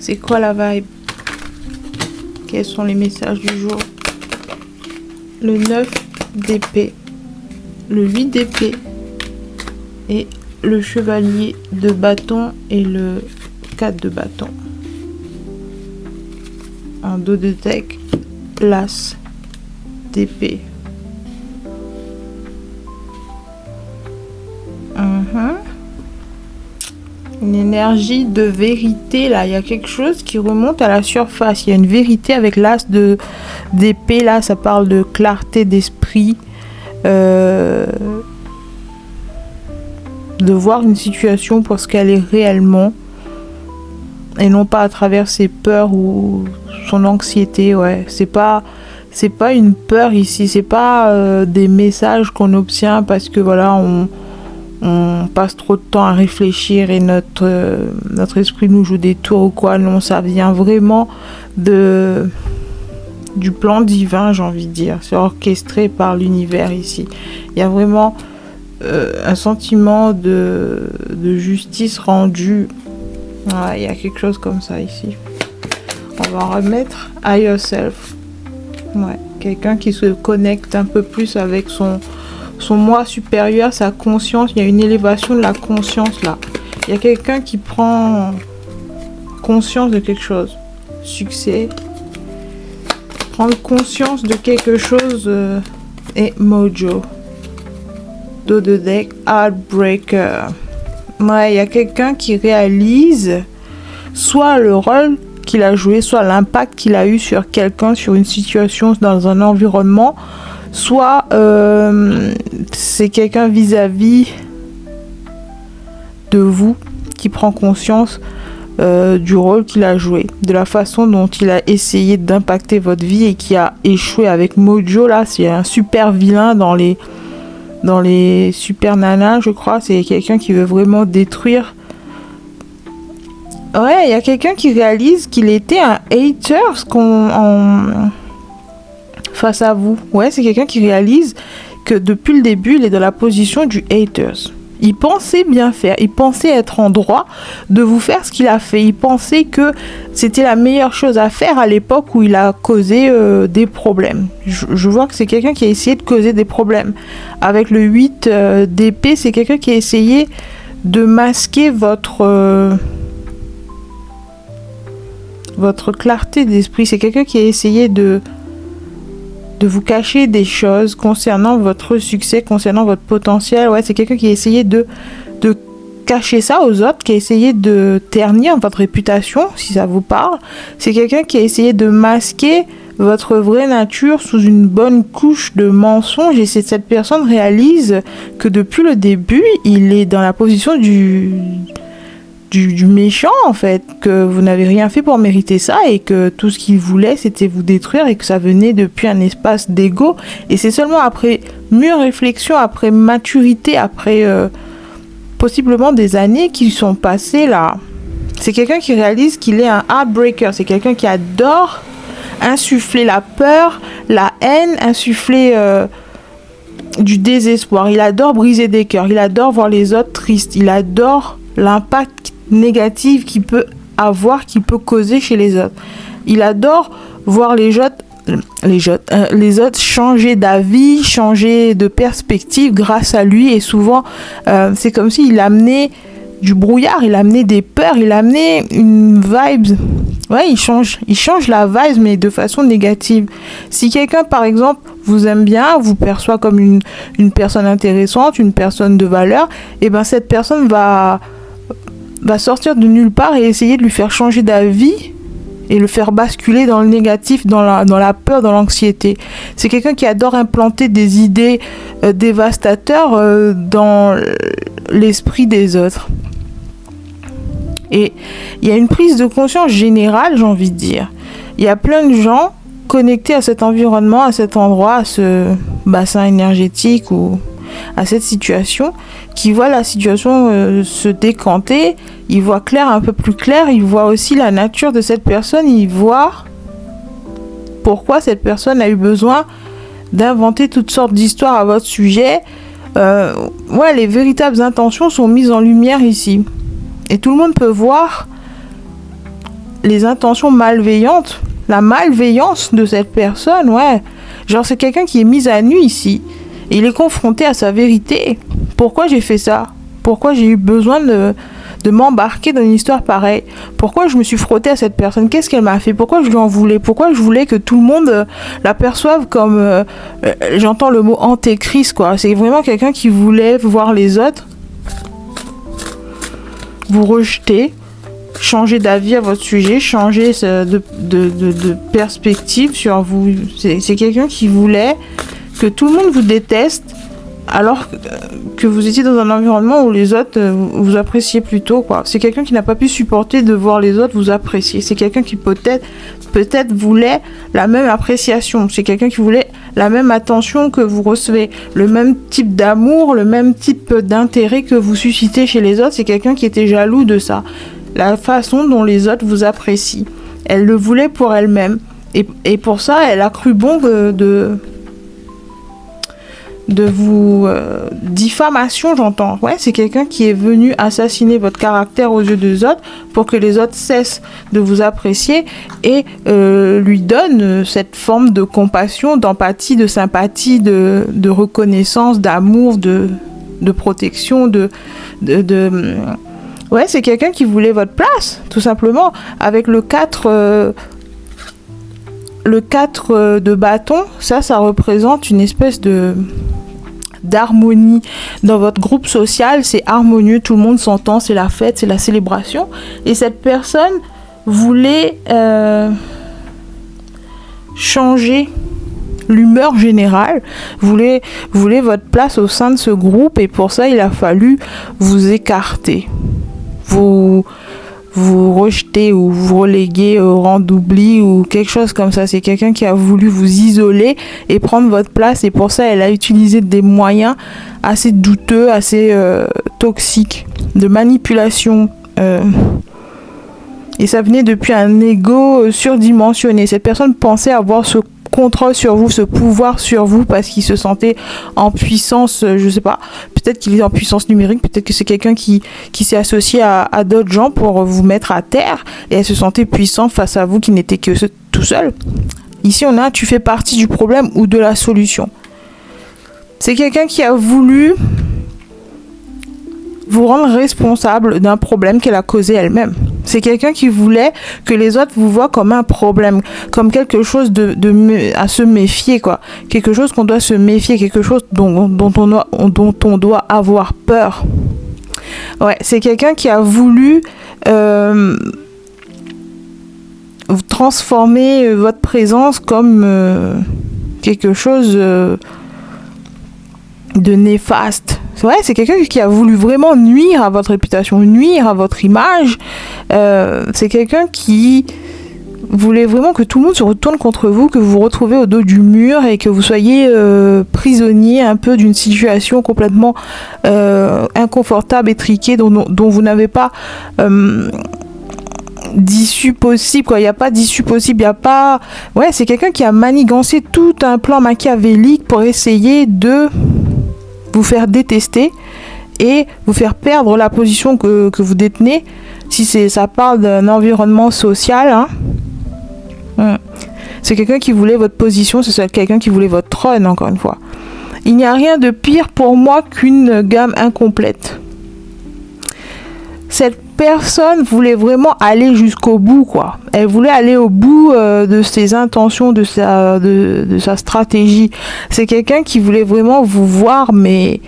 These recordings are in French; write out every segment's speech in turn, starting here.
C'est quoi la vibe? Quels sont les messages du jour? Le 9 d'épée, le 8 d'épée et le chevalier de bâton et le 4 de bâton. En dos de deck, l'as d'épée. Une énergie de vérité là, il y a quelque chose qui remonte à la surface, il y a une vérité avec l'as d'épée là, ça parle de clarté d'esprit, de voir une situation pour ce qu'elle est réellement et non pas à travers ses peurs ou son anxiété. Ouais, c'est pas une peur ici, c'est pas des messages qu'on obtient parce que voilà on passe trop de temps à réfléchir et notre esprit nous joue des tours ou quoi. Non, ça vient vraiment du plan divin, j'ai envie de dire. C'est orchestré par l'univers ici. Il y a vraiment un sentiment de justice rendue. Ouais, il y a quelque chose comme ça ici. On va remettre à yourself. Ouais, quelqu'un qui se connecte un peu plus avec son moi supérieur, sa conscience. Il y a une élévation de la conscience là. Il y a quelqu'un qui prend conscience de quelque chose. Succès. Prendre conscience de quelque chose et mojo. Dos de deck, Heartbreaker. Ouais, il y a quelqu'un qui réalise soit le rôle qu'il a joué, soit l'impact qu'il a eu sur quelqu'un, sur une situation, dans un environnement. Soit c'est quelqu'un vis-à-vis de vous qui prend conscience du rôle qu'il a joué, de la façon dont il a essayé d'impacter votre vie et qui a échoué avec Mojo. Là, c'est un super vilain dans les super nanas, je crois. C'est quelqu'un qui veut vraiment détruire. Ouais, il y a quelqu'un qui réalise qu'il était un hater face à vous. Ouais, c'est quelqu'un qui réalise que depuis le début, il est dans la position du haters. Il pensait bien faire, il pensait être en droit de vous faire ce qu'il a fait. Il pensait que c'était la meilleure chose à faire à l'époque où il a causé des problèmes. Je vois que c'est quelqu'un qui a essayé de causer des problèmes. Avec le 8 d'épée, c'est quelqu'un qui a essayé de masquer votre clarté d'esprit. C'est quelqu'un qui a essayé de vous cacher des choses concernant votre succès, concernant votre potentiel. Ouais, c'est quelqu'un qui a essayé de cacher ça aux autres, qui a essayé de ternir votre réputation, si ça vous parle. C'est quelqu'un qui a essayé de masquer votre vraie nature sous une bonne couche de mensonges. Et cette personne réalise que depuis le début, il est dans la position du méchant, en fait, que vous n'avez rien fait pour mériter ça et que tout ce qu'il voulait c'était vous détruire et que ça venait depuis un espace d'ego. Et c'est seulement après mûre réflexion, après maturité, après possiblement des années qui sont passées là. C'est quelqu'un qui réalise qu'il est un heartbreaker. C'est quelqu'un qui adore insuffler la peur, la haine, insuffler du désespoir. Il adore briser des cœurs, il adore voir les autres tristes, il adore l'impact négatif qu'il peut avoir, qu'il peut causer chez les autres. Il adore voir les autres changer d'avis, changer de perspective grâce à lui. Et souvent, c'est comme s'il amenait du brouillard, il amenait des peurs, il amenait une vibe. Ouais, il change la vibe, mais de façon négative. Si quelqu'un, par exemple, vous aime bien, vous perçoit comme une personne intéressante, une personne de valeur, et ben cette personne va sortir de nulle part et essayer de lui faire changer d'avis et le faire basculer dans le négatif, dans la peur, dans l'anxiété. C'est quelqu'un qui adore implanter des idées dévastateurs dans l'esprit des autres. Et il y a une prise de conscience générale, j'ai envie de dire. Il y a plein de gens connectés à cet environnement, à cet endroit, à ce bassin énergétique ou à cette situation, qui voient la situation se décanter. Ils voient clair, un peu plus clair. Ils voient aussi la nature de cette personne. Ils voient pourquoi cette personne a eu besoin d'inventer toutes sortes d'histoires à votre sujet. Ouais, les véritables intentions sont mises en lumière ici. Et tout le monde peut voir les intentions malveillantes, la malveillance de cette personne, ouais. Genre, c'est quelqu'un qui est mis à nu ici. Et il est confronté à sa vérité. Pourquoi j'ai fait ça? Pourquoi j'ai eu besoin de m'embarquer dans une histoire pareille? Pourquoi je me suis frottée à cette personne? Qu'est-ce qu'elle m'a fait? Pourquoi je lui en voulais? Pourquoi je voulais que tout le monde la perçoive comme... j'entends le mot antéchrist, quoi. C'est vraiment quelqu'un qui voulait voir les autres vous rejeter, changer d'avis à votre sujet, changer de perspective sur vous. C'est quelqu'un qui voulait que tout le monde vous déteste, alors que vous étiez dans un environnement où les autres vous appréciaient plutôt, quoi. C'est quelqu'un qui n'a pas pu supporter de voir les autres vous apprécier. C'est quelqu'un qui peut-être voulait la même appréciation. C'est quelqu'un qui voulait la même attention que vous recevez, le même type d'amour, le même type d'intérêt que vous suscitez chez les autres. C'est quelqu'un qui était jaloux de ça. La façon dont les autres vous apprécient. Elle le voulait pour elle-même. Et pour ça, elle a cru bon de vous... diffamation, j'entends. Ouais, c'est quelqu'un qui est venu assassiner votre caractère aux yeux des autres pour que les autres cessent de vous apprécier et lui donnent cette forme de compassion, d'empathie, de sympathie, de reconnaissance, d'amour, de protection, Ouais, c'est quelqu'un qui voulait votre place, tout simplement. Avec le 4 de bâton, ça représente une espèce d'harmonie dans votre groupe social. C'est harmonieux, tout le monde s'entend, c'est la fête, c'est la célébration. Et cette personne voulait changer l'humeur générale, voulait votre place au sein de ce groupe, et pour ça il a fallu vous écarter, vous rejeter ou vous reléguer au rang d'oubli ou quelque chose comme ça. C'est quelqu'un qui a voulu vous isoler et prendre votre place, et pour ça elle a utilisé des moyens assez douteux, assez toxiques, de manipulation, et ça venait depuis un ego surdimensionné. Cette personne pensait avoir ce contrôle sur vous, ce pouvoir sur vous, parce qu'il se sentait en puissance, je sais pas, peut-être qu'il est en puissance numérique, peut-être que c'est quelqu'un qui s'est associé à d'autres gens pour vous mettre à terre, et elle se sentait puissante face à vous qui n'était que tout seul. Ici on a, tu fais partie du problème ou de la solution. C'est quelqu'un qui a voulu vous rendre responsable d'un problème qu'elle a causé elle-même. C'est quelqu'un qui voulait que les autres vous voient comme un problème, comme quelque chose à se méfier, quoi. Quelque chose qu'on doit se méfier, quelque chose dont on doit avoir peur. Ouais, c'est quelqu'un qui a voulu transformer votre présence comme quelque chose de néfaste. Ouais, c'est quelqu'un qui a voulu vraiment nuire à votre réputation, nuire à votre image. C'est quelqu'un qui voulait vraiment que tout le monde se retourne contre vous, que vous vous retrouvez au dos du mur et que vous soyez prisonnier un peu d'une situation complètement inconfortable, étriquée, dont vous n'avez pas d'issue possible, quoi. Il n'y a pas d'issue possible, il n'y a pas... Ouais, c'est quelqu'un qui a manigancé tout un plan machiavélique pour essayer de vous faire détester et vous faire perdre la position que vous détenez, si ça parle d'un environnement social, hein. C'est quelqu'un qui voulait votre position, c'est quelqu'un qui voulait votre trône, encore une fois. Il n'y a rien de pire pour moi qu'une gamme incomplète. Cette personne voulait vraiment aller jusqu'au bout, quoi. Elle voulait aller au bout de ses intentions, de sa stratégie. C'est quelqu'un qui voulait vraiment vous voir, mais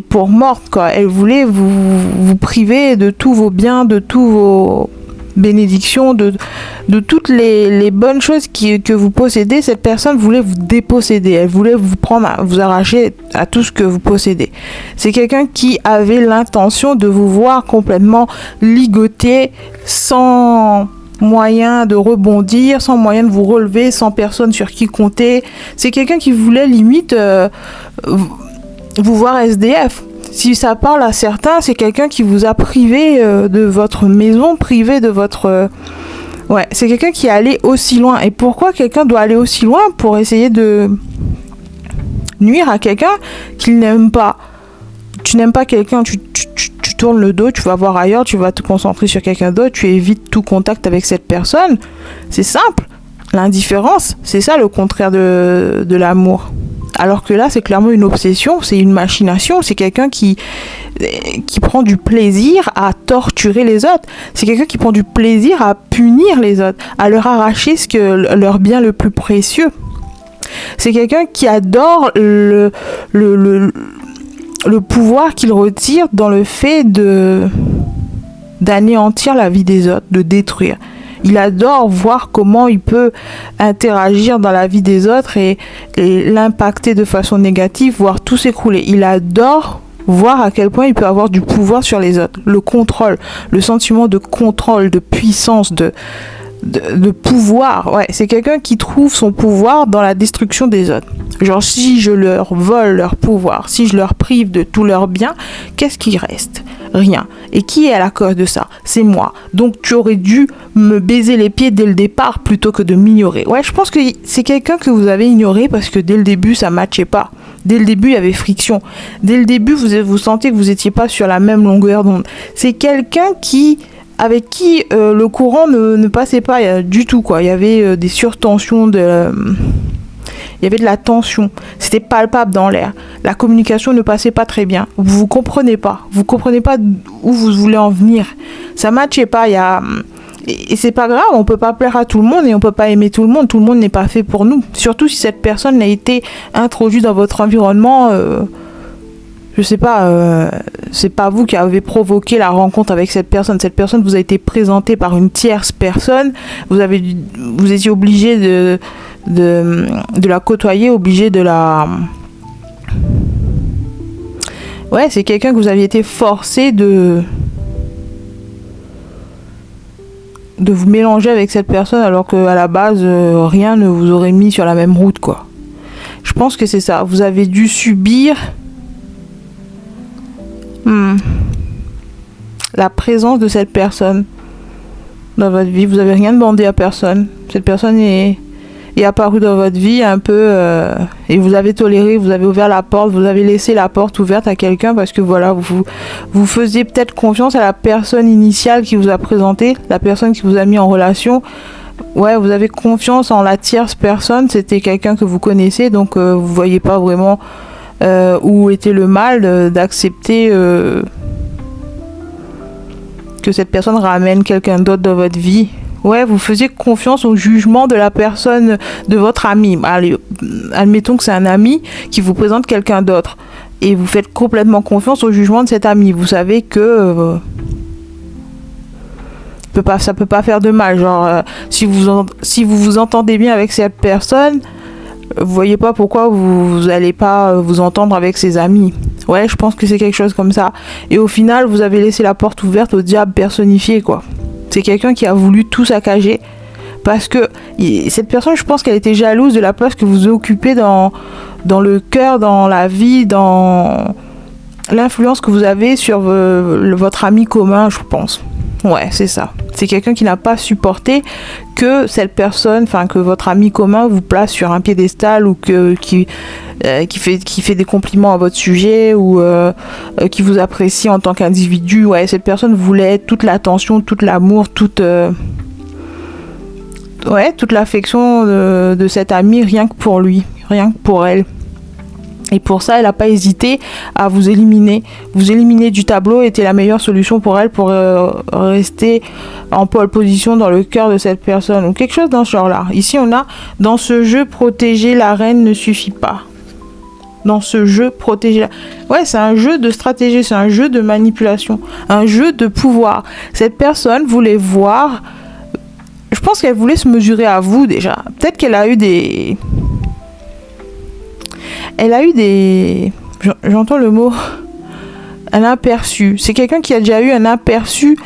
pour morte, quoi. Elle voulait vous priver de tous vos biens, de tous vos bénédictions, de toutes les bonnes choses que vous possédez. Cette personne voulait vous déposséder. Elle voulait vous arracher à tout ce que vous possédez. C'est quelqu'un qui avait l'intention de vous voir complètement ligoté, sans moyen de rebondir, sans moyen de vous relever, sans personne sur qui compter. C'est quelqu'un qui voulait limite vous voir SDF. Si ça parle à certains, c'est quelqu'un qui vous a privé de votre maison, privé de votre... Ouais, c'est quelqu'un qui est allé aussi loin. Et pourquoi quelqu'un doit aller aussi loin? Pour essayer de nuire à quelqu'un qu'il n'aime pas. Tu n'aimes pas quelqu'un, tu tournes le dos, tu vas voir ailleurs, tu vas te concentrer sur quelqu'un d'autre, tu évites tout contact avec cette personne. C'est simple. L'indifférence, c'est ça le contraire de l'amour. Alors que là, c'est clairement une obsession, c'est une machination, c'est quelqu'un qui prend du plaisir à torturer les autres. C'est quelqu'un qui prend du plaisir à punir les autres, à leur arracher leur bien le plus précieux. C'est quelqu'un qui adore le pouvoir qu'il retire dans le fait d'anéantir la vie des autres, de détruire. Il adore voir comment il peut interagir dans la vie des autres et l'impacter de façon négative, voire tout s'écrouler. Il adore voir à quel point il peut avoir du pouvoir sur les autres. Le contrôle, le sentiment de contrôle, de puissance, de pouvoir. Ouais, c'est quelqu'un qui trouve son pouvoir dans la destruction des autres. Genre, si je leur vole leur pouvoir, si je leur prive de tout leur bien, qu'est-ce qui reste ? Rien. Et qui est à la cause de ça ? C'est moi. Donc tu aurais dû me baiser les pieds dès le départ plutôt que de m'ignorer. Ouais, je pense que c'est quelqu'un que vous avez ignoré parce que dès le début, ça matchait pas. Dès le début, il y avait friction. Dès le début, vous sentez que vous n'étiez pas sur la même longueur d'onde. C'est quelqu'un avec qui le courant ne passait pas du tout, quoi. Il y avait des surtensions, il y avait de la tension. C'était palpable dans l'air. La communication ne passait pas très bien. Vous comprenez pas. Vous comprenez pas où vous voulez en venir. Ça matchait pas. Et c'est pas grave. On peut pas plaire à tout le monde et on peut pas aimer tout le monde. Tout le monde n'est pas fait pour nous. Surtout si cette personne a été introduite dans votre environnement. Je sais pas, c'est pas vous qui avez provoqué la rencontre avec cette personne. Cette personne vous a été présentée par une tierce personne. Vous étiez obligé de la côtoyer, obligé de la... Ouais, c'est quelqu'un que vous aviez été forcé de vous mélanger avec cette personne alors qu'à la base, rien ne vous aurait mis sur la même route, quoi. Je pense que c'est ça. Vous avez dû subir... la présence de cette personne dans votre vie. Vous n'avez rien demandé à personne. Cette personne est apparue dans votre vie un peu et vous avez toléré, vous avez ouvert la porte, vous avez laissé la porte ouverte à quelqu'un parce que voilà, vous faisiez peut-être confiance à la personne initiale qui vous a présenté, la personne qui vous a mis en relation. Ouais, vous avez confiance en la tierce personne, c'était quelqu'un que vous connaissez, donc vous voyez pas vraiment où était le mal d'accepter que cette personne ramène quelqu'un d'autre dans votre vie. Ouais, vous faisiez confiance au jugement de la personne, de votre ami. Allez, admettons que c'est un ami qui vous présente quelqu'un d'autre et vous faites complètement confiance au jugement de cet ami. Vous savez que ça peut pas faire de mal. Genre, si vous vous entendez bien avec cette personne, vous voyez pas pourquoi vous allez pas vous entendre avec ses amis. Ouais, je pense que c'est quelque chose comme ça. Et au final, vous avez laissé la porte ouverte au diable personnifié, quoi. C'est quelqu'un qui a voulu tout saccager. Parce que cette personne, je pense qu'elle était jalouse de la place que vous occupez dans le cœur, dans la vie, dans l'influence que vous avez sur votre ami commun, je pense. Ouais, c'est ça. C'est quelqu'un qui n'a pas supporté que cette personne, enfin que votre ami commun vous place sur un piédestal ou qui fait des compliments à votre sujet ou qui vous apprécie en tant qu'individu. Ouais, cette personne voulait toute l'attention, tout l'amour, toute l'affection de cet ami, rien que pour lui, rien que pour elle. Et pour ça, elle n'a pas hésité à vous éliminer. Vous éliminer du tableau était la meilleure solution pour elle, pour rester en pole position dans le cœur de cette personne. Ou quelque chose dans ce genre-là. Ici, on a, dans ce jeu, protéger la reine ne suffit pas. Dans ce jeu, protéger Ouais, c'est un jeu de stratégie, c'est un jeu de manipulation, un jeu de pouvoir. Cette personne voulait voir... Je pense qu'elle voulait se mesurer à vous, déjà. Peut-être qu'elle a eu des... J'entends le mot, un aperçu. C'est quelqu'un qui a déjà eu un aperçu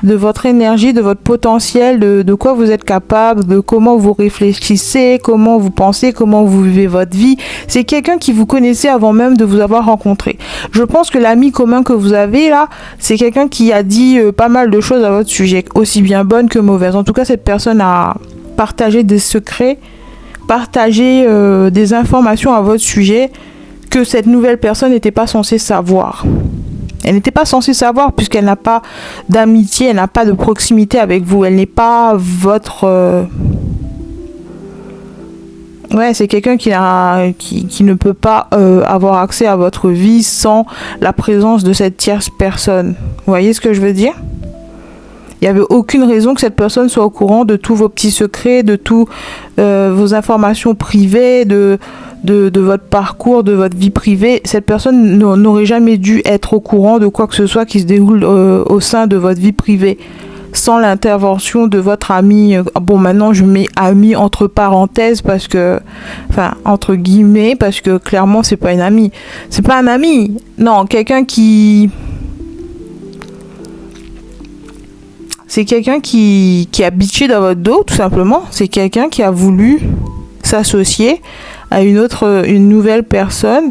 de votre énergie, de votre potentiel, de quoi vous êtes capable, de comment vous réfléchissez, comment vous pensez, comment vous vivez votre vie. C'est quelqu'un qui vous connaissait avant même de vous avoir rencontré. Je pense que l'ami commun que vous avez là, c'est quelqu'un qui a dit pas mal de choses à votre sujet, aussi bien bonnes que mauvaises. En tout cas, cette personne a partagé des secrets, partager des informations à votre sujet que cette nouvelle personne n'était pas censée savoir. Elle n'était pas censée savoir puisqu'elle n'a pas d'amitié, elle n'a pas de proximité avec vous. Elle n'est pas votre... Ouais, c'est quelqu'un qui ne peut pas avoir accès à votre vie sans la présence de cette tierce personne. Vous voyez ce que je veux dire? Il n'y avait aucune raison que cette personne soit au courant de tous vos petits secrets, de tous vos informations privées, de votre parcours, de votre vie privée. Cette personne n'aurait jamais dû être au courant de quoi que ce soit qui se déroule au sein de votre vie privée sans l'intervention de votre ami. Bon, maintenant je mets ami entre parenthèses parce que, enfin entre guillemets, parce que clairement c'est pas une amie. C'est pas un ami. Non, quelqu'un qui... C'est quelqu'un qui a bitché dans votre dos, tout simplement. C'est quelqu'un qui a voulu s'associer à une nouvelle personne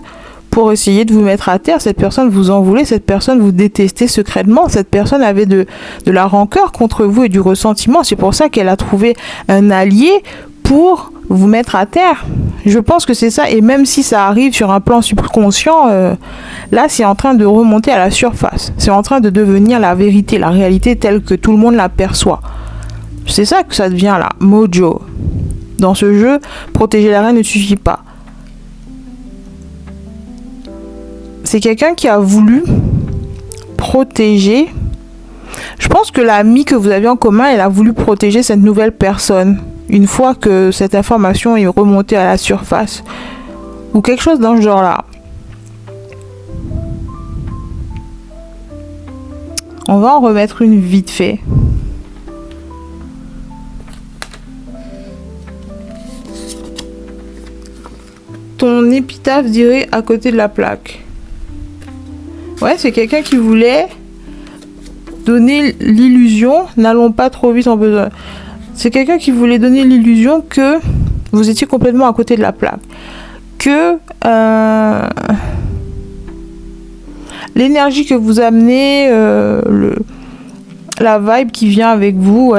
pour essayer de vous mettre à terre. Cette personne vous en voulait, cette personne vous détestait secrètement. Cette personne avait de la rancœur contre vous et du ressentiment. C'est pour ça qu'elle a trouvé un allié pour vous mettre à terre. Je pense que c'est ça. Et même si ça arrive sur un plan subconscient, là, c'est en train de remonter à la surface. C'est en train de devenir la vérité, la réalité telle que tout le monde l'aperçoit. C'est ça que ça devient là. Mojo. Dans ce jeu, protéger la reine ne suffit pas. C'est quelqu'un qui a voulu protéger. Je pense que l'ami que vous avez en commun, elle a voulu protéger cette nouvelle personne. Une fois que cette information est remontée à la surface. Ou quelque chose dans ce genre-là. On va en remettre une vite fait. Ton épitaphe dirait à côté de la plaque. Ouais, c'est quelqu'un qui voulait donner l'illusion, n'allons pas trop vite en besoin. C'est quelqu'un qui voulait donner l'illusion que vous étiez complètement à côté de la plaque. Que l'énergie que vous amenez, la vibe qui vient avec vous,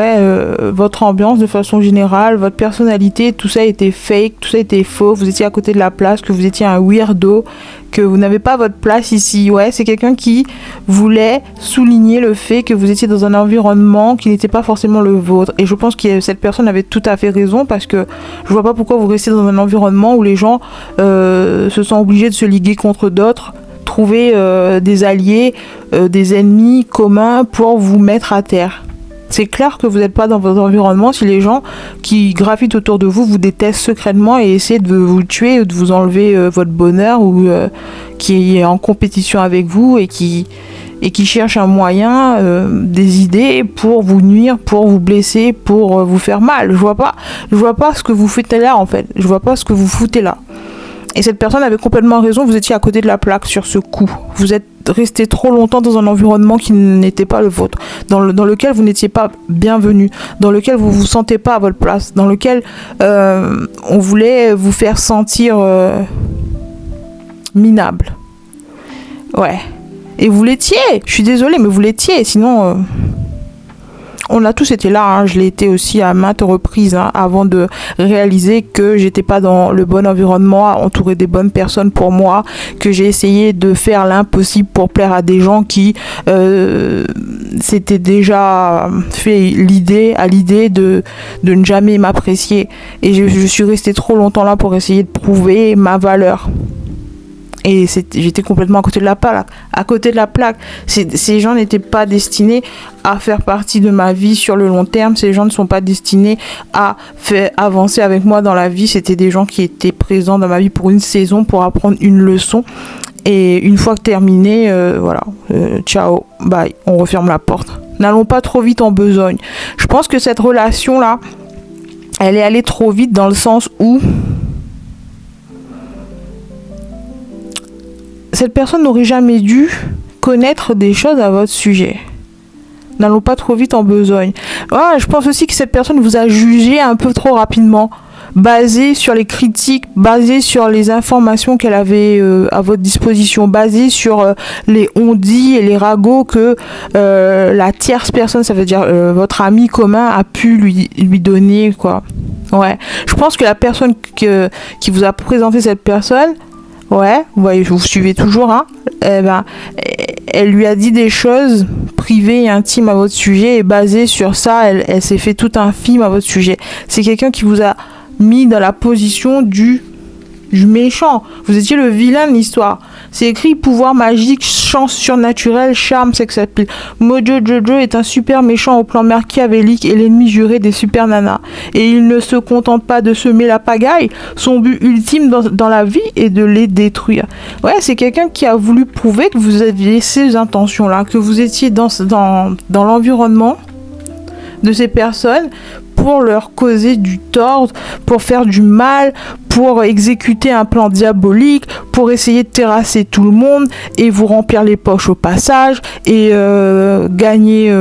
votre ambiance de façon générale, votre personnalité, tout ça était fake, tout ça était faux, vous étiez à côté de la place, que vous étiez un weirdo, que vous n'avez pas votre place ici. Ouais, c'est quelqu'un qui voulait souligner le fait que vous étiez dans un environnement qui n'était pas forcément le vôtre. Et je pense que cette personne avait tout à fait raison parce que je vois pas pourquoi vous restez dans un environnement où les gens se sont obligés de se liguer contre d'autres, trouver des alliés, des ennemis communs pour vous mettre à terre. C'est clair que vous n'êtes pas dans votre environnement si les gens qui gravitent autour de vous vous détestent secrètement et essaient de vous tuer ou de vous enlever votre bonheur ou qui est en compétition avec vous et qui cherchent un moyen, des idées pour vous nuire, pour vous blesser, pour vous faire mal. Je vois pas ce que vous faites là en fait. Je vois pas ce que vous foutez là. Et cette personne avait complètement raison, vous étiez à côté de la plaque sur ce coup. Vous êtes resté trop longtemps dans un environnement qui n'était pas le vôtre, dans lequel vous n'étiez pas bienvenu, dans lequel vous ne vous sentez pas à votre place, dans lequel on voulait vous faire sentir minable. Ouais. Et vous l'étiez, je suis désolée, mais vous l'étiez, sinon... On a tous été là, hein. Je l'ai été aussi à maintes reprises avant de réaliser que j'étais pas dans le bon environnement, entouré des bonnes personnes pour moi, que j'ai essayé de faire l'impossible pour plaire à des gens qui s'étaient déjà fait à l'idée de ne jamais m'apprécier. Et je suis restée trop longtemps là pour essayer de prouver ma valeur. Et j'étais complètement à côté de la plaque. Ces gens n'étaient pas destinés à faire partie de ma vie sur le long terme. Ces gens ne sont pas destinés à faire avancer avec moi dans la vie. C'était des gens qui étaient présents dans ma vie pour une saison, pour apprendre une leçon. Et une fois que terminé, voilà, ciao, bye, on referme la porte. N'allons pas trop vite en besogne. Je pense que cette relation-là, elle est allée trop vite dans le sens où cette personne n'aurait jamais dû connaître des choses à votre sujet. N'allons pas trop vite en besogne. Ouais, je pense aussi que cette personne vous a jugé un peu trop rapidement, basé sur les critiques, basé sur les informations qu'elle avait à votre disposition, basé sur les on-dit et les ragots que la tierce personne, ça veut dire votre ami commun, a pu lui donner, quoi. Ouais, je pense que la personne qui vous a présenté cette personne, Ouais, vous suivez toujours, hein. Eh ben, elle lui a dit des choses privées et intimes à votre sujet, et basées sur ça, elle s'est fait tout un film à votre sujet. C'est quelqu'un qui vous a mis dans la position du méchant. Vous étiez le vilain de l'histoire. C'est écrit pouvoir magique, chance surnaturelle, charme, sex appeal. Mojo Jojo est un super méchant au plan machiavélique et l'ennemi juré des super nanas. Et il ne se contente pas de semer la pagaille. Son but ultime dans la vie est de les détruire. Ouais, c'est quelqu'un qui a voulu prouver que vous aviez ces intentions-là, que vous étiez dans l'environnement de ces personnes pour leur causer du tort, pour faire du mal, pour exécuter un plan diabolique, pour essayer de terrasser tout le monde et vous remplir les poches au passage et gagner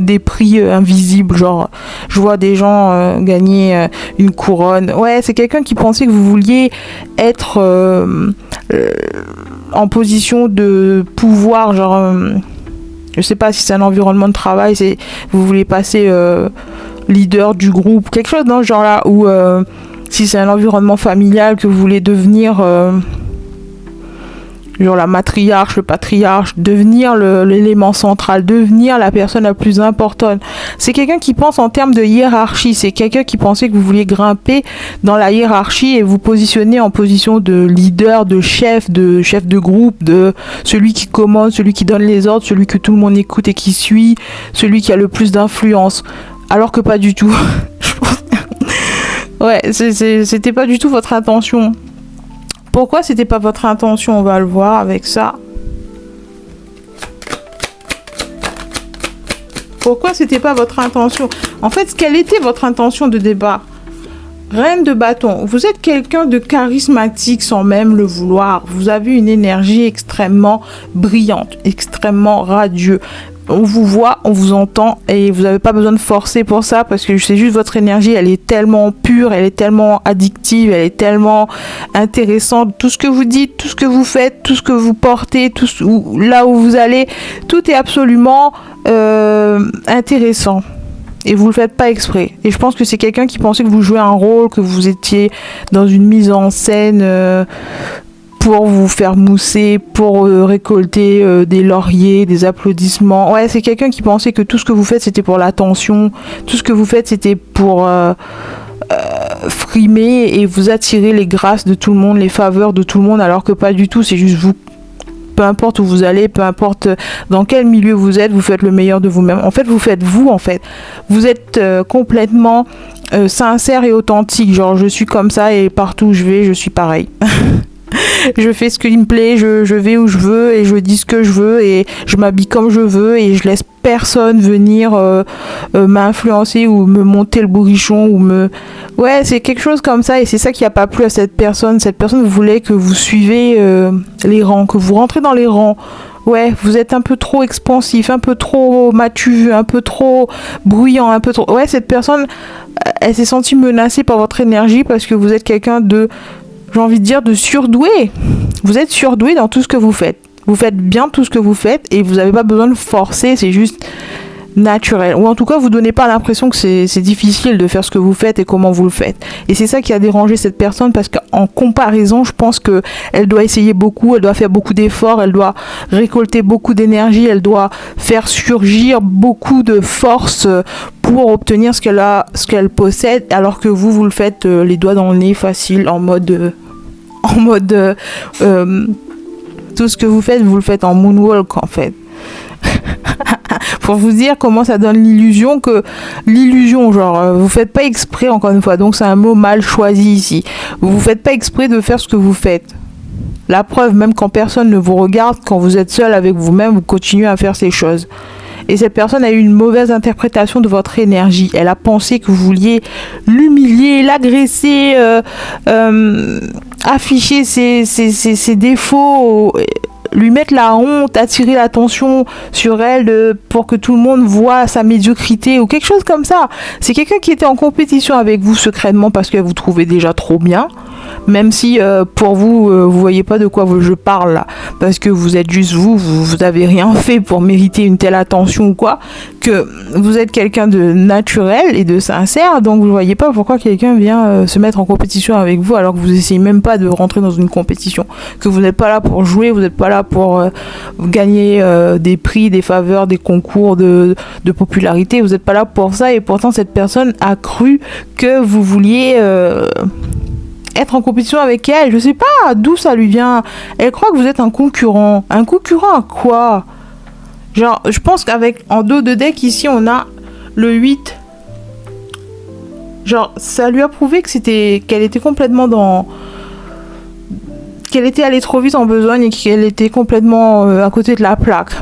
des prix invisibles. Genre, je vois des gens gagner une couronne. Ouais, c'est quelqu'un qui pensait que vous vouliez être en position de pouvoir, genre... je sais pas si c'est un environnement de travail, vous voulez passer leader du groupe, quelque chose dans ce genre-là, ou si c'est un environnement familial que vous voulez devenir genre la matriarche, le patriarche, devenir l'élément central, devenir la personne la plus importante. C'est quelqu'un qui pense en termes de hiérarchie, c'est quelqu'un qui pensait que vous vouliez grimper dans la hiérarchie et vous positionner en position de leader, de chef de groupe, de celui qui commande, celui qui donne les ordres, celui que tout le monde écoute et qui suit, celui qui a le plus d'influence. Alors que pas du tout. Ouais, c'était pas du tout votre intention. Pourquoi c'était pas votre intention? On va le voir avec ça. Pourquoi c'était pas votre intention? En fait, quelle était votre intention de débat? Reine de bâton, vous êtes quelqu'un de charismatique sans même le vouloir. Vous avez une énergie extrêmement brillante, extrêmement radieuse. On vous voit, on vous entend et vous n'avez pas besoin de forcer pour ça parce que c'est juste votre énergie, elle est tellement pure, elle est tellement addictive, elle est tellement intéressante. Tout ce que vous dites, tout ce que vous faites, tout ce que vous portez, là où vous allez, tout est absolument intéressant. Et vous le faites pas exprès. Et je pense que c'est quelqu'un qui pensait que vous jouez un rôle, que vous étiez dans une mise en scène pour vous faire mousser, pour récolter des lauriers, des applaudissements. Ouais, c'est quelqu'un qui pensait que tout ce que vous faites, c'était pour l'attention. Tout ce que vous faites, c'était pour frimer et vous attirer les grâces de tout le monde, les faveurs de tout le monde, alors que pas du tout, c'est juste vous. Peu importe où vous allez, peu importe dans quel milieu vous êtes, vous faites le meilleur de vous-même. En fait, vous faites vous, en fait. Vous êtes complètement sincère et authentique. Genre, je suis comme ça et partout où je vais, je suis pareil. Je fais ce qui me plaît, je vais où je veux et je dis ce que je veux et je m'habille comme je veux et je laisse personne venir m'influencer ou me monter le bourrichon ou me... Ouais, c'est quelque chose comme ça et c'est ça qui a pas plu à cette personne. Cette personne voulait que vous suivez les rangs, que vous rentrez dans les rangs. Ouais, vous êtes un peu trop expansif, un peu trop matu, un peu trop bruyant, un peu trop... Ouais, cette personne, elle s'est sentie menacée par votre énergie parce que vous êtes quelqu'un de... j'ai envie de dire de surdoué. Vous êtes surdoué dans tout ce que vous faites. Vous faites bien tout ce que vous faites et vous n'avez pas besoin de forcer, c'est juste naturel. Ou en tout cas, vous ne donnez pas l'impression que c'est difficile de faire ce que vous faites et comment vous le faites. Et c'est ça qui a dérangé cette personne parce qu'en comparaison, je pense qu'elle doit essayer beaucoup, elle doit faire beaucoup d'efforts, elle doit récolter beaucoup d'énergie, elle doit faire surgir beaucoup de force pour obtenir ce qu'elle possède, alors que vous le faites les doigts dans le nez, facile, en mode tout ce que vous le faites en moonwalk en fait. Pour vous dire comment ça donne l'illusion, genre vous faites pas exprès, encore une fois, donc c'est un mot mal choisi ici. Vous faites pas exprès de faire ce que vous faites. La preuve, même quand personne ne vous regarde, quand vous êtes seul avec vous-même, vous continuez à faire ces choses. Et cette personne a eu une mauvaise interprétation de votre énergie. Elle a pensé que vous vouliez l'humilier, l'agresser, afficher ses défauts, lui mettre la honte, attirer l'attention sur elle pour que tout le monde voit sa médiocrité ou quelque chose comme ça. C'est quelqu'un qui était en compétition avec vous secrètement parce qu'elle vous trouvait déjà trop bien. Même si pour vous, vous voyez pas de quoi je parle là, parce que vous êtes juste vous avez rien fait pour mériter une telle attention ou quoi, que vous êtes quelqu'un de naturel et de sincère, donc vous voyez pas pourquoi quelqu'un vient se mettre en compétition avec vous alors que vous essayez même pas de rentrer dans une compétition, que vous n'êtes pas là pour jouer, vous n'êtes pas là pour gagner des prix, des faveurs, des concours de popularité, vous n'êtes pas là pour ça, et pourtant cette personne a cru que vous vouliez être en compétition avec elle. Je sais pas d'où ça lui vient. Elle croit que vous êtes un concurrent. Un concurrent à quoi? Genre, je pense qu'avec en dos de deck ici on a le 8. Genre, ça lui a prouvé que qu'elle était complètement qu'elle était allée trop vite en besogne et qu'elle était complètement à côté de la plaque.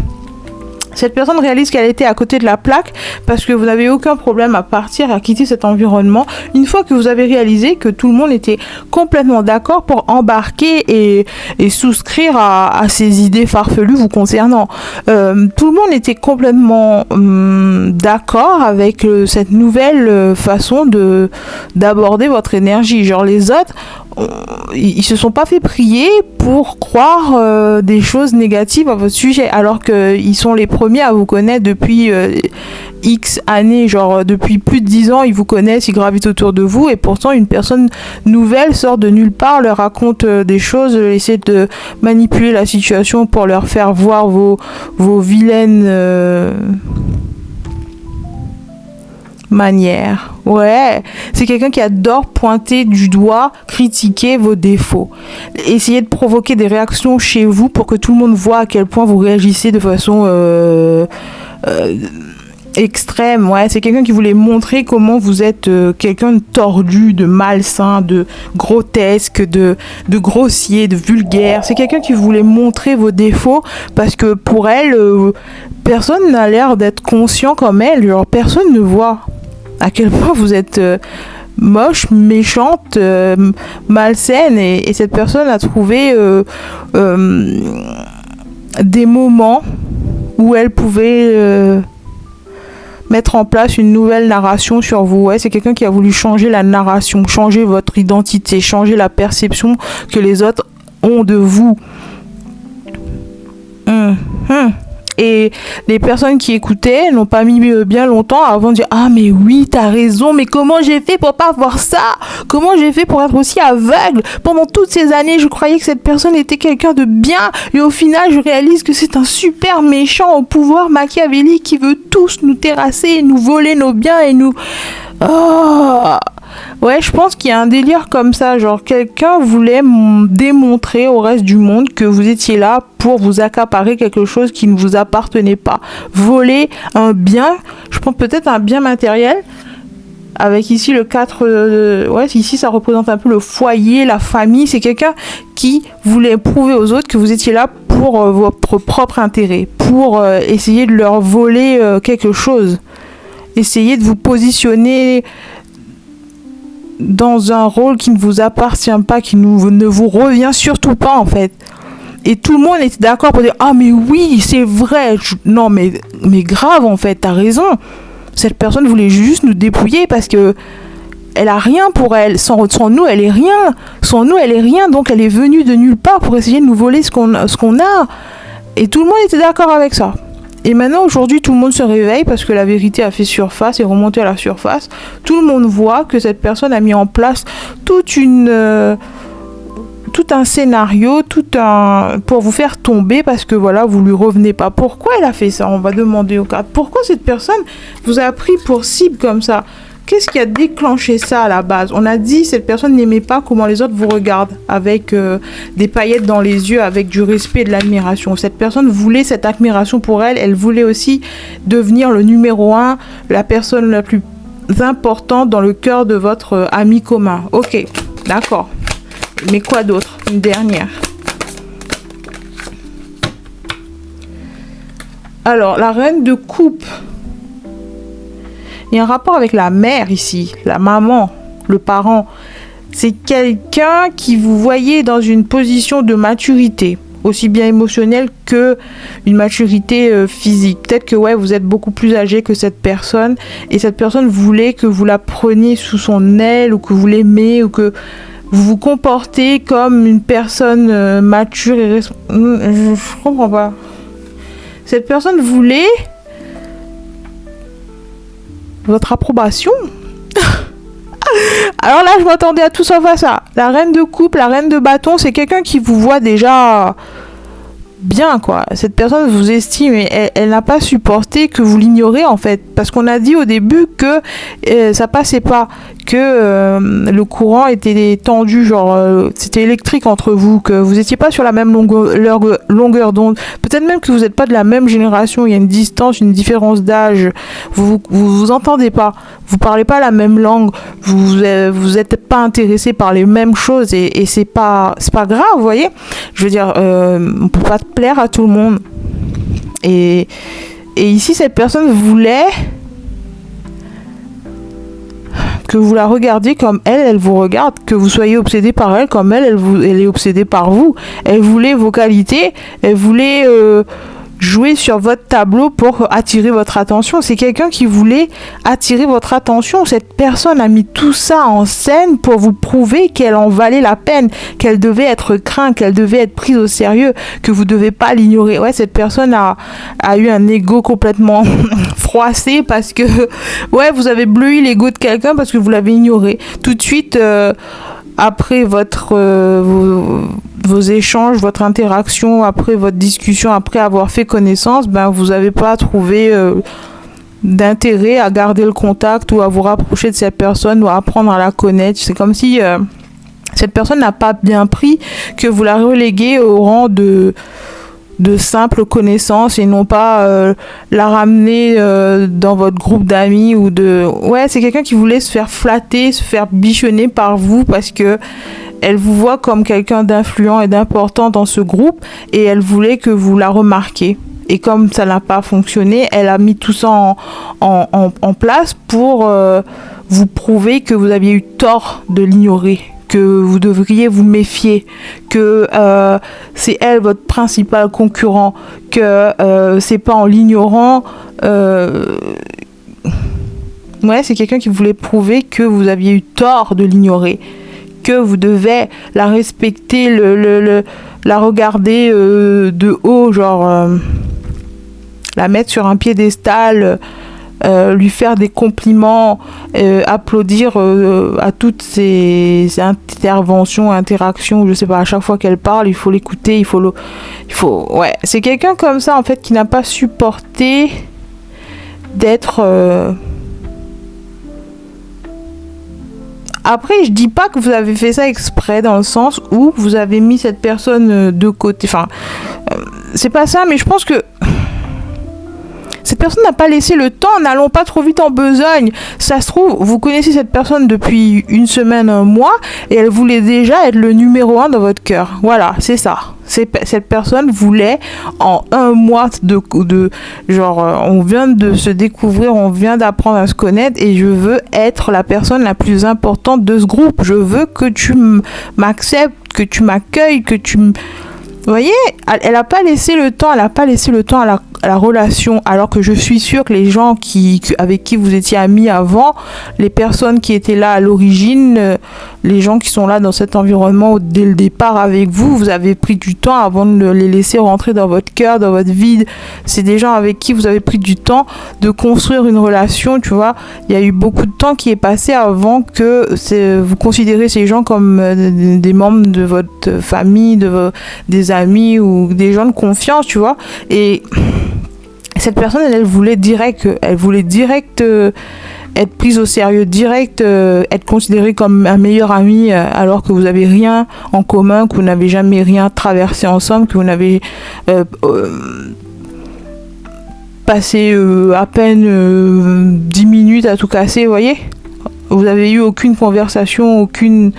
Cette personne réalise qu'elle était à côté de la plaque parce que vous n'avez aucun problème à partir, à quitter cet environnement. Une fois que vous avez réalisé que tout le monde était complètement d'accord pour embarquer et souscrire à ces idées farfelues vous concernant. Tout le monde était complètement d'accord avec cette nouvelle façon d'aborder votre énergie. Genre les autres, ils se sont pas fait prier pour croire des choses négatives à votre sujet, alors qu'ils sont les premiers à vous connaître depuis X années, genre depuis plus de 10 ans, ils vous connaissent, ils gravitent autour de vous, et pourtant une personne nouvelle sort de nulle part, leur raconte des choses, essaie de manipuler la situation pour leur faire voir vos vilaines manière. Ouais, c'est quelqu'un qui adore pointer du doigt, critiquer vos défauts. Essayez de provoquer des réactions chez vous pour que tout le monde voit à quel point vous réagissez de façon extrême. Ouais, c'est quelqu'un qui voulait montrer comment vous êtes quelqu'un de tordu, de malsain, de grotesque, de grossier, de vulgaire. C'est quelqu'un qui voulait montrer vos défauts parce que pour elle, personne n'a l'air d'être conscient comme elle. Genre, personne ne voit à quel point vous êtes moche, méchante, malsaine, et cette personne a trouvé des moments où elle pouvait mettre en place une nouvelle narration sur vous. Ouais, c'est quelqu'un qui a voulu changer la narration, changer votre identité, changer la perception que les autres ont de vous. Et les personnes qui écoutaient n'ont pas mis bien longtemps avant de dire « Ah mais oui, t'as raison, mais comment j'ai fait pour pas voir ça? Comment j'ai fait pour être aussi aveugle? Pendant toutes ces années, je croyais que cette personne était quelqu'un de bien, et au final, je réalise que c'est un super méchant au pouvoir machiavélique qui veut tous nous terrasser, nous voler nos biens et nous... Oh !» Ouais, je pense qu'il y a un délire comme ça, genre quelqu'un voulait démontrer au reste du monde que vous étiez là pour vous accaparer quelque chose qui ne vous appartenait pas. Voler un bien, je pense peut-être un bien matériel, avec ici le 4, ouais, ici ça représente un peu le foyer, la famille. C'est quelqu'un qui voulait prouver aux autres que vous étiez là pour votre propre intérêt, pour essayer de leur voler quelque chose, essayer de vous positionner dans un rôle qui ne vous appartient pas, qui ne vous revient surtout pas en fait. Et tout le monde était d'accord pour dire « Ah mais oui, c'est vrai, non mais grave en fait, t'as raison. » Cette personne voulait juste nous dépouiller parce que elle a rien pour elle. Sans nous, elle est rien. Sans nous, elle est rien. Donc elle est venue de nulle part pour essayer de nous voler ce qu'on a. Et tout le monde était d'accord avec ça. Et maintenant, aujourd'hui, tout le monde se réveille parce que la vérité a fait surface et remonté à la surface. Tout le monde voit que cette personne a mis en place tout un scénario, pour vous faire tomber parce que voilà, vous lui revenez pas. Pourquoi elle a fait ça? On va demander au cas. Pourquoi cette personne vous a pris pour cible comme ça? Qu'est-ce qui a déclenché ça à la base? On a dit cette personne n'aimait pas comment les autres vous regardent, avec des paillettes dans les yeux, avec du respect et de l'admiration. Cette personne voulait cette admiration pour elle. Elle voulait aussi devenir le numéro 1, la personne la plus importante dans le cœur de votre ami commun. Ok, d'accord. Mais quoi d'autre? Une dernière. Alors, la reine de coupe. Il y a un rapport avec la mère ici, la maman, le parent. C'est quelqu'un qui vous voyez dans une position de maturité, aussi bien émotionnelle que une maturité physique. Peut-être que ouais, vous êtes beaucoup plus âgé que cette personne et cette personne voulait que vous la preniez sous son aile ou que vous l'aimez ou que vous vous comportez comme une personne mature et je comprends pas. Cette personne voulait votre approbation. Alors là, je m'attendais à tout sauf à ça. La reine de coupe, la reine de bâton, c'est quelqu'un qui vous voit déjà bien, quoi. Cette personne vous estime et elle n'a pas supporté que vous l'ignorez, en fait. Parce qu'on a dit au début que ça passait pas, que le était tendu, genre c'était électrique entre vous, que vous étiez pas sur la même longueur d'onde. Peut-être même que vous n'êtes pas de la même génération, il y a une distance, une différence d'âge. Vous entendez pas, vous parlez pas la même langue, vous êtes pas intéressé par les mêmes choses et c'est pas grave, vous voyez. Je veux dire, on peut pas plaire à tout le monde. Et ici, cette personne voulait que vous la regardiez comme elle vous regarde, que vous soyez obsédé par elle comme elle est obsédée par vous. Elle voulait vos qualités, elle voulait jouer sur votre tableau pour attirer votre attention. C'est quelqu'un qui voulait attirer votre attention. Cette personne a mis tout ça en scène pour vous prouver qu'elle en valait la peine, qu'elle devait être crainte, qu'elle devait être prise au sérieux, que vous devez pas l'ignorer. Ouais, cette personne a eu un ego complètement froissé parce que ouais, vous avez bleui l'ego de quelqu'un parce que vous l'avez ignoré. Tout de suite après vos échanges, votre interaction, après votre discussion, après avoir fait connaissance, ben vous n'avez pas trouvé d'intérêt à garder le contact ou à vous rapprocher de cette personne ou à apprendre à la connaître. C'est comme si cette personne n'a pas bien pris que vous la reléguez au rang de simple connaissance et non pas la ramener dans votre groupe d'amis ou de... Ouais, c'est quelqu'un qui voulait se faire flatter, se faire bichonner par vous parce que elle vous voit comme quelqu'un d'influent et d'important dans ce groupe et elle voulait que vous la remarquiez. Et comme ça n'a pas fonctionné, elle a mis tout ça en place pour vous prouver que vous aviez eu tort de l'ignorer, que vous devriez vous méfier, que c'est elle votre principal concurrent, que c'est pas en l'ignorant... Ouais, c'est quelqu'un qui voulait prouver que vous aviez eu tort de l'ignorer, que vous devez la respecter, la regarder de haut, genre la mettre sur un piédestal, lui faire des compliments, applaudir à toutes ses interventions, interactions, je sais pas, à chaque fois qu'elle parle, il faut l'écouter, ouais, c'est quelqu'un comme ça en fait qui n'a pas supporté d'être Après, je dis pas que vous avez fait ça exprès dans le sens où vous avez mis cette personne de côté. Enfin, c'est pas ça, mais je pense que cette personne n'a pas laissé le temps. N'allons pas trop vite en besogne. Ça se trouve, vous connaissez cette personne depuis une semaine, un mois, et elle voulait déjà être le numéro 1 dans votre cœur. Voilà, c'est ça. Cette personne voulait en un mois genre on vient de se découvrir, on vient d'apprendre à se connaître et je veux être la personne la plus importante de ce groupe. Je veux que tu m'acceptes, que tu m'accueilles, que tu me... Vous voyez, elle n'a pas laissé le temps, à la relation, alors que je suis sûre que les gens avec qui vous étiez amis avant, les personnes qui étaient là à l'origine, les gens qui sont là dans cet environnement dès le départ avec vous, vous avez pris du temps avant de les laisser rentrer dans votre cœur, dans votre vie. C'est des gens avec qui vous avez pris du temps de construire une relation, tu vois. Il y a eu beaucoup de temps qui est passé avant que vous considérez ces gens comme des membres de votre famille, des amis ou des gens de confiance, tu vois. Et cette personne, elle voulait direct être prise au sérieux, direct être considérée comme un meilleur ami alors que vous n'avez rien en commun, que vous n'avez jamais rien traversé ensemble, que vous n'avez passé à peine 10 minutes à tout casser, vous voyez. Vous avez eu aucune conversation, aucune...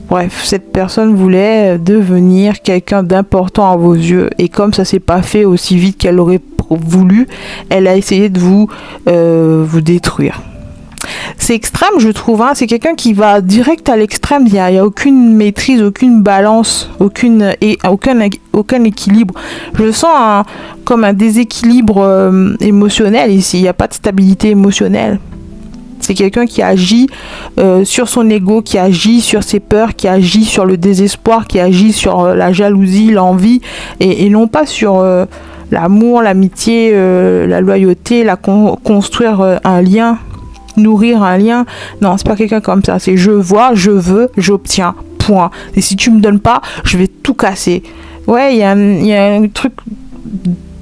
Bref, cette personne voulait devenir quelqu'un d'important à vos yeux et comme ça s'est pas fait aussi vite qu'elle aurait voulu, elle a essayé de vous détruire. C'est extrême, je trouve, hein. C'est quelqu'un qui va direct à l'extrême, il y a aucune maîtrise, aucune balance, aucun équilibre. Je sens comme un déséquilibre émotionnel ici, il n'y a pas de stabilité émotionnelle. C'est quelqu'un qui agit sur son ego, qui agit sur ses peurs, qui agit sur le désespoir, qui agit sur la jalousie, l'envie, et non pas sur l'amour, l'amitié, la loyauté, construire un lien, nourrir un lien. Non, c'est pas quelqu'un comme ça. C'est je vois, je veux, j'obtiens. Point. Et si tu me donnes pas, je vais tout casser. Ouais, il y a un truc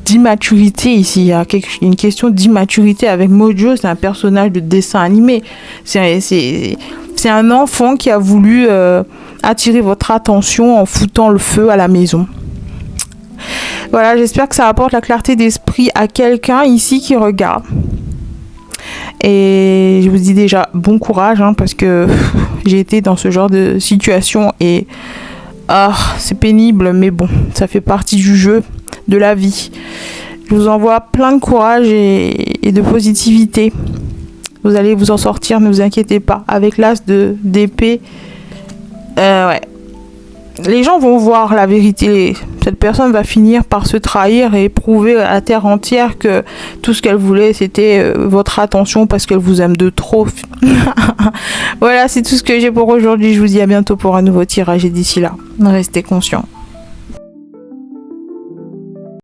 d'immaturité ici. Il y a une question d'immaturité avec Mojo. C'est un personnage de dessin animé. C'est un enfant qui a voulu attirer votre attention en foutant le feu à la maison. Voilà, j'espère que ça apporte la clarté d'esprit à quelqu'un ici qui regarde. Et je vous dis déjà bon courage, parce que j'ai été dans ce genre de situation et c'est pénible, mais bon, ça fait partie du jeu, de la vie. Je vous envoie plein de courage et de positivité. Vous allez vous en sortir, ne vous inquiétez pas. Avec l'as d'épée, ouais. Les gens vont voir la vérité. Cette personne va finir par se trahir et prouver à la terre entière que tout ce qu'elle voulait, c'était votre attention parce qu'elle vous aime de trop. Voilà, c'est tout ce que j'ai pour aujourd'hui. Je vous dis à bientôt pour un nouveau tirage et d'ici là, restez conscients.